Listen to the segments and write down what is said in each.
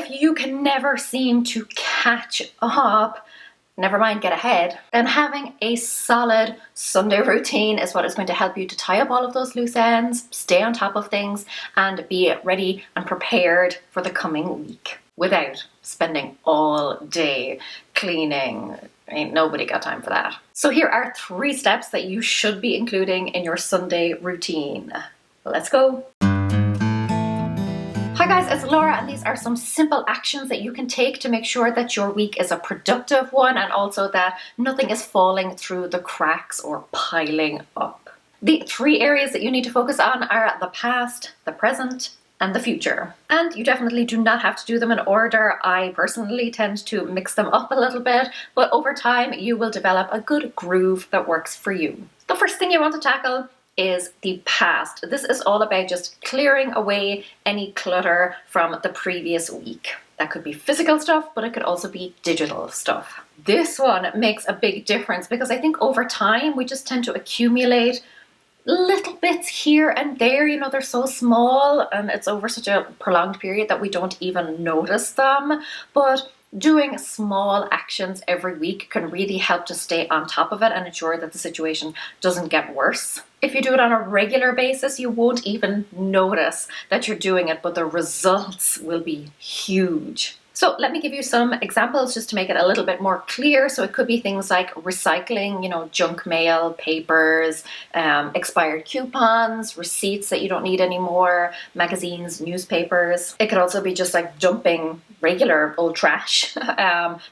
if you can never seem to catch up, never mind get ahead, then having a solid Sunday routine is what is going to help you to tie up all of those loose ends, stay on top of things, and be ready and prepared for the coming week without spending all day cleaning. Ain't nobody got time for that. So here are 3 steps that you should be including in your Sunday routine. Let's go. Hi guys, it's Laura, and these are some simple actions that you can take to make sure that your week is a productive one and also that nothing is falling through the cracks or piling up. The 3 areas that you need to focus on are the past, the present, and the future. And you definitely do not have to do them in order. I personally tend to mix them up a little bit, but over time you will develop a good groove that works for you. The first thing you want to tackle is the past. This is all about just clearing away any clutter from the previous week. That could be physical stuff, but it could also be digital stuff. This one makes a big difference because I think over time we just tend to accumulate little bits here and there. You know, they're so small and it's over such a prolonged period that we don't even notice them. But doing small actions every week can really help to stay on top of it and ensure that the situation doesn't get worse. If you do it on a regular basis, you won't even notice that you're doing it, but the results will be huge. So let me give you some examples just to make it a little bit more clear. So it could be things like recycling, junk mail, papers, expired coupons, receipts that you don't need anymore, magazines, newspapers. It could also be just like dumping regular old trash,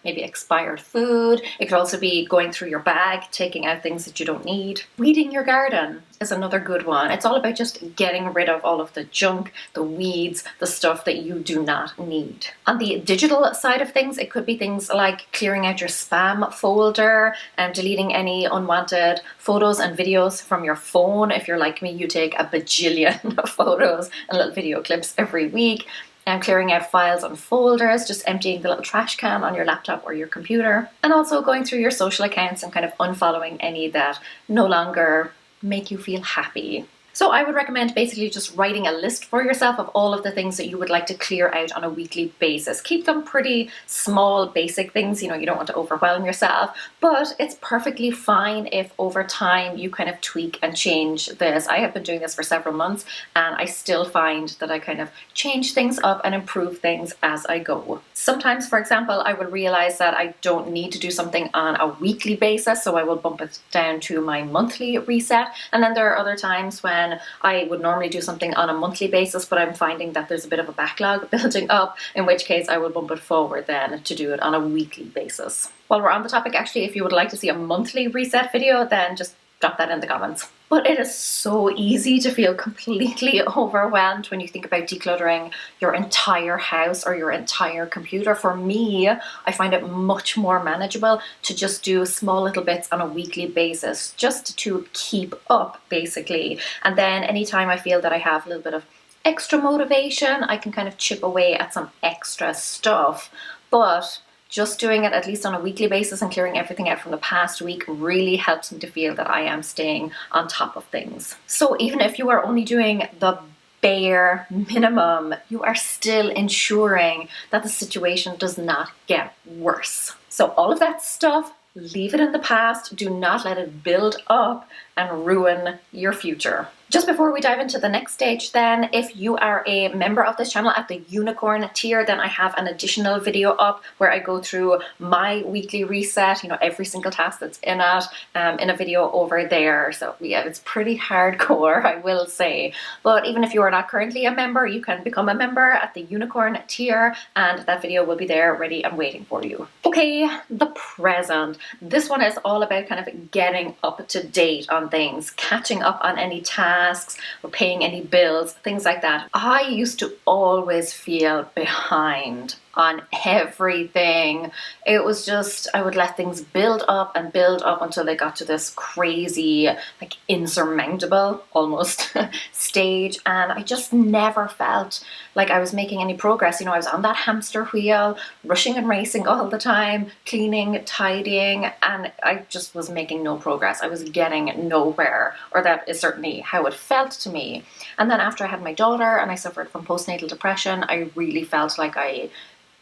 maybe expired food. It could also be going through your bag, taking out things that you don't need. Weeding your garden is another good one. It's all about just getting rid of all of the junk, the weeds, the stuff that you do not need. On the digital side of things, it could be things like clearing out your spam folder and deleting any unwanted photos and videos from your phone. If you're like me, you take a bajillion photos and little video clips every week. And clearing out files and folders, just emptying the little trash can on your laptop or your computer. And also going through your social accounts and kind of unfollowing any that no longer make you feel happy. So I would recommend basically just writing a list for yourself of all of the things that you would like to clear out on a weekly basis. Keep them pretty small, basic things. You don't want to overwhelm yourself, but it's perfectly fine if over time you kind of tweak and change this. I have been doing this for several months and I still find that I kind of change things up and improve things as I go. Sometimes, for example, I will realize that I don't need to do something on a weekly basis, so I will bump it down to my monthly reset. And then there are other times when I would normally do something on a monthly basis, but I'm finding that there's a bit of a backlog building up, in which case I will bump it forward then to do it on a weekly basis. While we're on the topic, actually, if you would like to see a monthly reset video, then just drop that in the comments. But it is so easy to feel completely overwhelmed when you think about decluttering your entire house or your entire computer. For me, I find it much more manageable to just do small little bits on a weekly basis, just to keep up, basically. And then anytime I feel that I have a little bit of extra motivation, I can kind of chip away at some extra stuff. But just doing it at least on a weekly basis and clearing everything out from the past week really helps me to feel that I am staying on top of things. So even if you are only doing the bare minimum, you are still ensuring that the situation does not get worse. So all of that stuff, leave it in the past. Do not let it build up and ruin your future. Just before we dive into the next stage then, if you are a member of this channel at the unicorn tier, then I have an additional video up where I go through my weekly reset, every single task that's in it, in a video over there. So yeah, it's pretty hardcore, I will say. But even if you are not currently a member, you can become a member at the unicorn tier and that video will be there ready and waiting for you. Okay, the present. This one is all about kind of getting up to date on things, catching up on any tasks or paying any bills, things like that. I used to always feel behind on everything. It was just, I would let things build up and build up until they got to this crazy, like insurmountable almost stage. And I just never felt like I was making any progress. You know, I was on that hamster wheel, rushing and racing all the time, cleaning, tidying, and I just was making no progress. I was getting nowhere, or that is certainly how it felt to me. And then after I had my daughter and I suffered from postnatal depression, I really felt like I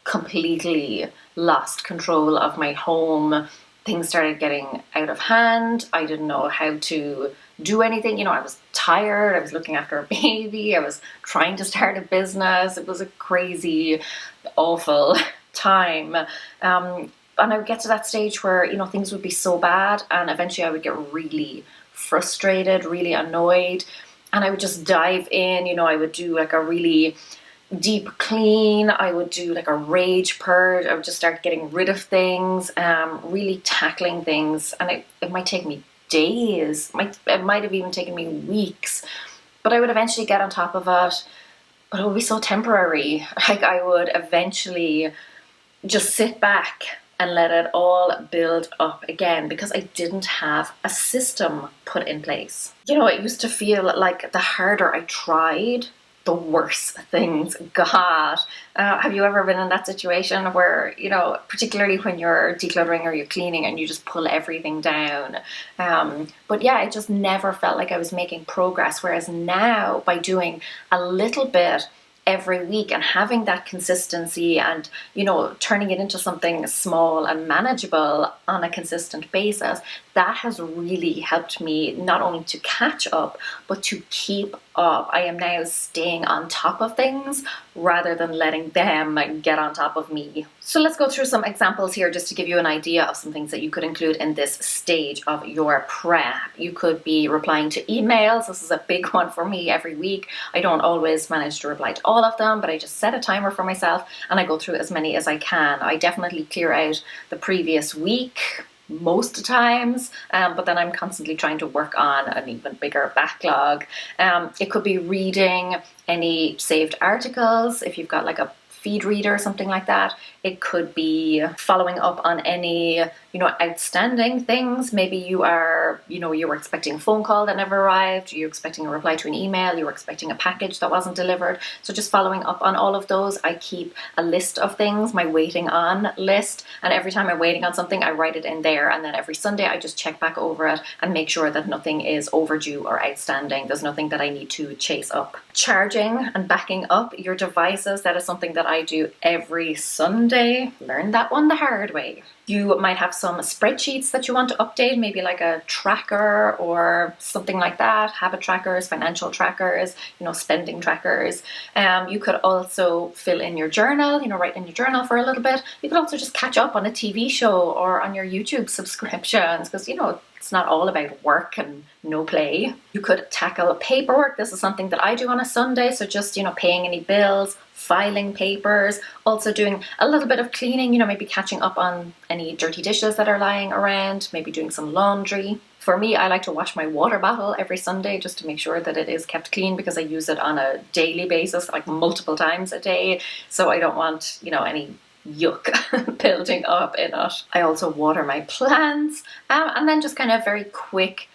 completely lost control of my home. Things started getting out of hand. I didn't know how to do anything. You know, I was tired. I was looking after a baby. I was trying to start a business. It was a crazy, awful time. And I would get to that stage where, you know, things would be so bad, and eventually I would get really frustrated, really annoyed, and I would just dive in. You know, I would do like a really deep clean. I would do like a rage purge. I would just start getting rid of things, really tackling things. And it might take me days. It might have even taken me weeks. But I would eventually get on top of it. But it would be so temporary. Like I would eventually just sit back and let it all build up again because I didn't have a system put in place. You know, it used to feel like the harder I tried, the worse things got. Have you ever been in that situation where, you know, particularly when you're decluttering or you're cleaning and you just pull everything down? But yeah, it just never felt like I was making progress. Whereas now, by doing a little bit every week and having that consistency and, you know, turning it into something small and manageable on a consistent basis, that has really helped me not only to catch up, but to keep up. I am now staying on top of things rather than letting them get on top of me. So let's go through some examples here just to give you an idea of some things that you could include in this stage of your prep. You could be replying to emails. This is a big one for me every week. I don't always manage to reply to all of them, but I just set a timer for myself and I go through as many as I can. I definitely clear out the previous week most times, but then I'm constantly trying to work on an even bigger backlog. It could be reading any saved articles if you've got like a feed reader or something like that. It could be following up on any, you know, outstanding things. Maybe you were expecting a phone call that never arrived, you're expecting a reply to an email, you were expecting a package that wasn't delivered. So just following up on all of those. I keep a list of things, my waiting on list, and every time I'm waiting on something, I write it in there, and then every Sunday I just check back over it and make sure that nothing is overdue or outstanding. There's nothing that I need to chase up. Charging and backing up your devices, that is something that I do every Sunday. Learned that one the hard way. You might have some spreadsheets that you want to update, maybe like a tracker or something like that, habit trackers, financial trackers, you know, spending trackers. You could also fill in your journal, you know, write in your journal for a little bit. You could also just catch up on a TV show or on your YouTube subscriptions because, you know, it's not all about work and no play. You could tackle paperwork. This is something that I do on a Sunday. So just, you know, paying any bills, filing papers, also doing a little bit of cleaning, you know, maybe catching up on any dirty dishes that are lying around, maybe doing some laundry. For me, I like to wash my water bottle every Sunday just to make sure that it is kept clean because I use it on a daily basis, like multiple times a day. So I don't want, you know, any yuck building up in it. I also water my plants, and then just kind of very quick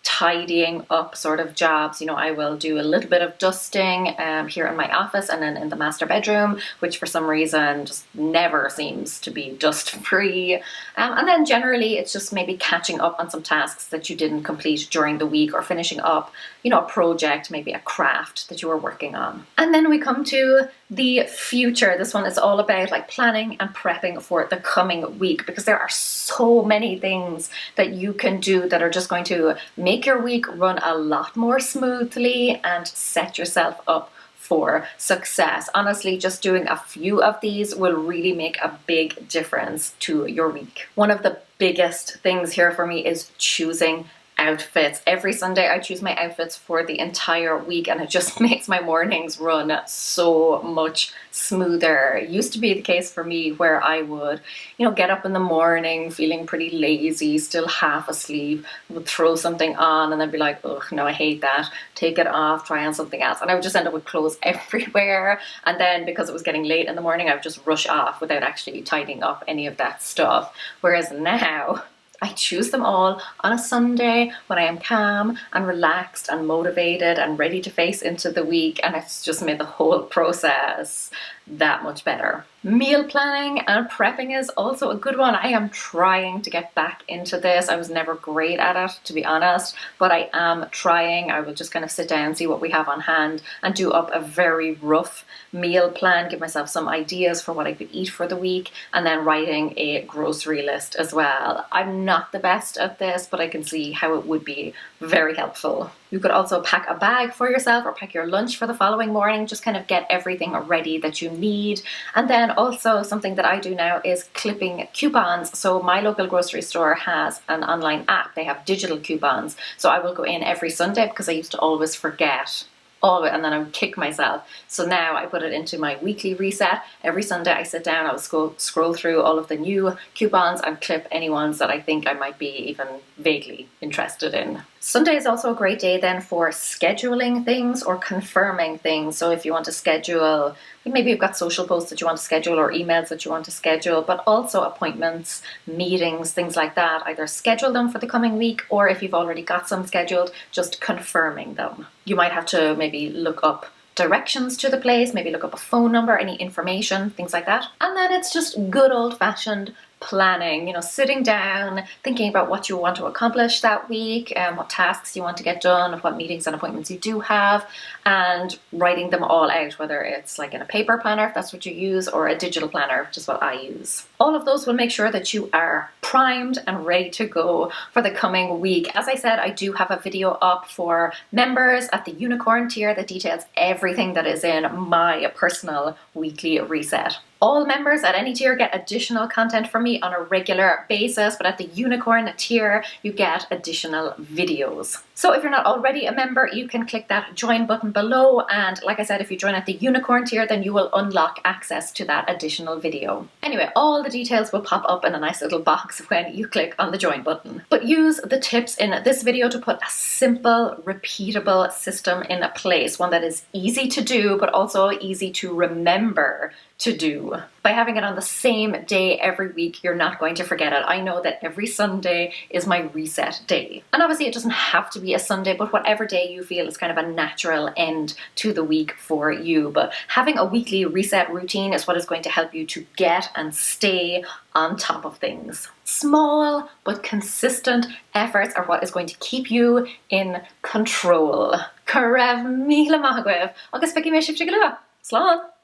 tidying up sort of jobs. You know, I will do a little bit of dusting here in my office and then in the master bedroom, which for some reason just never seems to be dust free. And then generally it's just maybe catching up on some tasks that you didn't complete during the week or finishing up, you know, a project, maybe a craft that you were working on. And then we come to the future. This one is all about like planning and prepping for the coming week because there are so many things that you can do that are just going to make your week run a lot more smoothly and set yourself up for success. Honestly, just doing a few of these will really make a big difference to your week. One of the biggest things here for me is choosing outfits. Every Sunday I choose my outfits for the entire week, and it just makes my mornings run so much smoother. It used to be the case for me where I would, get up in the morning feeling pretty lazy, still half asleep, would throw something on and then be like, ugh, no, I hate that. Take it off, try on something else. And I would just end up with clothes everywhere. And then because it was getting late in the morning, I would just rush off without actually tidying up any of that stuff. Whereas now, I choose them all on a Sunday when I am calm and relaxed and motivated and ready to face into the week, and it's just made the whole process that much better. Meal planning and prepping is also a good one. I am trying to get back into this. I was never great at it, to be honest, but I am trying. I will just kind of sit down, see what we have on hand, and do up a very rough meal plan, give myself some ideas for what I could eat for the week, and then writing a grocery list as well. I'm not the best at this, but I can see how it would be very helpful. You could also pack a bag for yourself or pack your lunch for the following morning, just kind of get everything ready that you need. And then also something that I do now is clipping coupons. So my local grocery store has an online app. They have digital coupons. So I will go in every Sunday because I used to always forget all of it and then I would kick myself. So now I put it into my weekly reset. Every Sunday I sit down, I will scroll through all of the new coupons and clip any ones that I think I might be even vaguely interested in. Sunday is also a great day then for scheduling things or confirming things. So if you want to schedule, maybe you've got social posts that you want to schedule or emails that you want to schedule, but also appointments, meetings, things like that. Either schedule them for the coming week, or if you've already got some scheduled, just confirming them. You might have to maybe look up directions to the place, maybe look up a phone number, any information, things like that. And then it's just good old-fashioned planning, sitting down, thinking about what you want to accomplish that week, and what tasks you want to get done, what meetings and appointments you do have, and writing them all out, whether it's like in a paper planner, if that's what you use, or a digital planner, which is what I use. All of those will make sure that you are primed and ready to go for the coming week. As I said, I do have a video up for members at the Unicorn tier that details everything that is in my personal weekly reset. All members at any tier get additional content from me on a regular basis, but at the Unicorn tier, you get additional videos. So if you're not already a member, you can click that join button below. And like I said, if you join at the Unicorn tier, then you will unlock access to that additional video. Anyway, all the details will pop up in a nice little box when you click on the join button. But use the tips in this video to put a simple, repeatable system in place. One that is easy to do, but also easy to remember to do. By having it on the same day every week, you're not going to forget it. I know that every Sunday is my reset day. And obviously it doesn't have to be a Sunday, but whatever day you feel is kind of a natural end to the week for you. But having a weekly reset routine is what is going to help you to get and stay on top of things. Small but consistent efforts are what is going to keep you in control. Caref míle maith agaibh, agus beici mé sibte go luath. Slán!